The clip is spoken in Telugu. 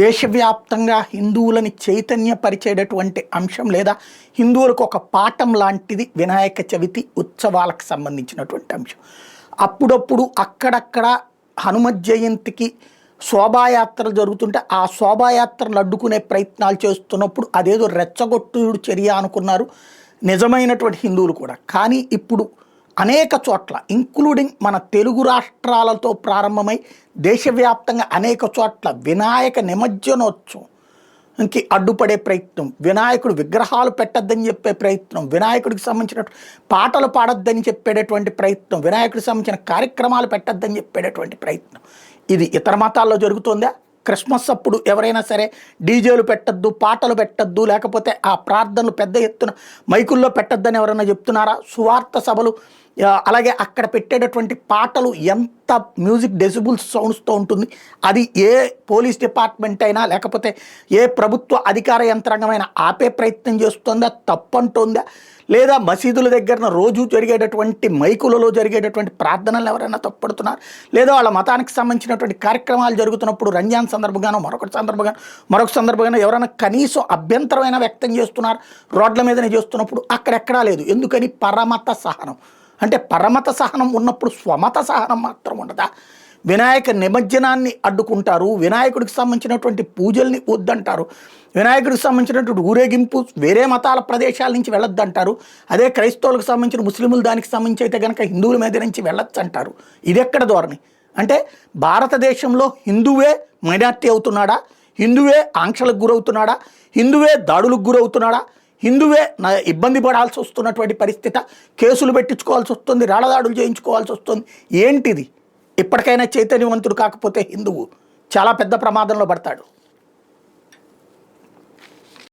దేశవ్యాప్తంగా హిందువులని చైతన్యపరిచేటటువంటి అంశం లేదా హిందువులకు ఒక పాఠం లాంటిది వినాయక చవితి ఉత్సవాలకు సంబంధించినటువంటి అంశం. అప్పుడప్పుడు అక్కడక్కడ హనుమత్ జయంతికి శోభాయాత్రలు జరుగుతుంటే ఆ శోభాయాత్రలు అడ్డుకునే ప్రయత్నాలు చేస్తున్నప్పుడు అదేదో రెచ్చగొట్టుడు చర్య అనుకున్నారు నిజమైనటువంటి హిందువులు కూడా. కానీ ఇప్పుడు అనేక చోట్ల ఇంక్లూడింగ్ మన తెలుగు రాష్ట్రాలతో ప్రారంభమై దేశవ్యాప్తంగా అనేక చోట్ల వినాయక నిమజ్జనోత్సవంకి అడ్డుపడే ప్రయత్నం, వినాయకుడు విగ్రహాలు పెట్టద్దని చెప్పే ప్రయత్నం, వినాయకుడికి సంబంధించిన పాటలు పాడొద్దని చెప్పేటటువంటి ప్రయత్నం, వినాయకుడికి సంబంధించిన కార్యక్రమాలు పెట్టద్దని చెప్పేటటువంటి ప్రయత్నం. ఇది ఇతర మతాల్లో జరుగుతుందా? క్రిస్మస్ అప్పుడు ఎవరైనా సరే డీజేలు పెట్టద్దు, పాటలు పెట్టద్దు, లేకపోతే ఆ ప్రార్థనలు పెద్ద ఎత్తున మైకుల్లో పెట్టద్దని ఎవరైనా చెప్తున్నారా? సువార్త సభలు అలాగే అక్కడ పెట్టేటటువంటి పాటలు ఎంత మ్యూజిక్ డెసిబుల్స్ సౌండ్స్తో ఉంటుంది. అది ఏ పోలీస్ డిపార్ట్మెంట్ అయినా లేకపోతే ఏ ప్రభుత్వ అధికార యంత్రాంగమైనా ఆపే ప్రయత్నం చేస్తుందా? తప్పంటుందా? లేదా మసీదుల దగ్గర రోజు జరిగేటటువంటి మైకులలో జరిగేటటువంటి ప్రార్థనలు ఎవరైనా తప్పడుతున్నారు? లేదా వాళ్ళ మతానికి సంబంధించినటువంటి కార్యక్రమాలు జరుగుతున్నప్పుడు రంజాన్ సందర్భంగానో మరొక సందర్భంగానో ఎవరైనా కనీసం అభ్యంతరమైన వ్యక్తం చేస్తున్నారు రోడ్ల మీదనే చేస్తున్నప్పుడు? అక్కడెక్కడా లేదు. ఎందుకని? పరమత సహనం. అంటే పరమత సహనం ఉన్నప్పుడు స్వమత సహనం మాత్రం ఉండదా? వినాయక నిమజ్జనాన్ని అడ్డుకుంటారు, వినాయకుడికి సంబంధించినటువంటి పూజల్ని వద్దంటారు, వినాయకుడికి సంబంధించినటువంటి ఊరేగింపు వేరే మతాల ప్రదేశాల నుంచి వెళ్ళొద్దంటారు. అదే క్రైస్తవులకు సంబంధించిన ముస్లింలు దానికి సంబంధించి అయితే కనుక హిందువుల మీద నుంచి వెళ్ళొచ్చు అంటారు. ఇది ఎక్కడ ధోరణి? అంటే భారతదేశంలో హిందువే మైనార్టీ అవుతున్నాడా? హిందువే ఆంక్షలకు గురవుతున్నాడా? హిందువే దాడులకు గురవుతున్నాడా? హిందువే ఇబ్బంది పడాల్సి వస్తున్నటువంటి పరిస్థితి, కేసులు పెట్టించుకోవాల్సి వస్తుంది, రాళ్ళదాడులు చేయించుకోవాల్సి వస్తుంది. ఏంటిది? ఇప్పటికైనా చైతన్యవంతుడు కాకపోతే హిందువు చాలా పెద్ద ప్రమాదంలో పడతాడు.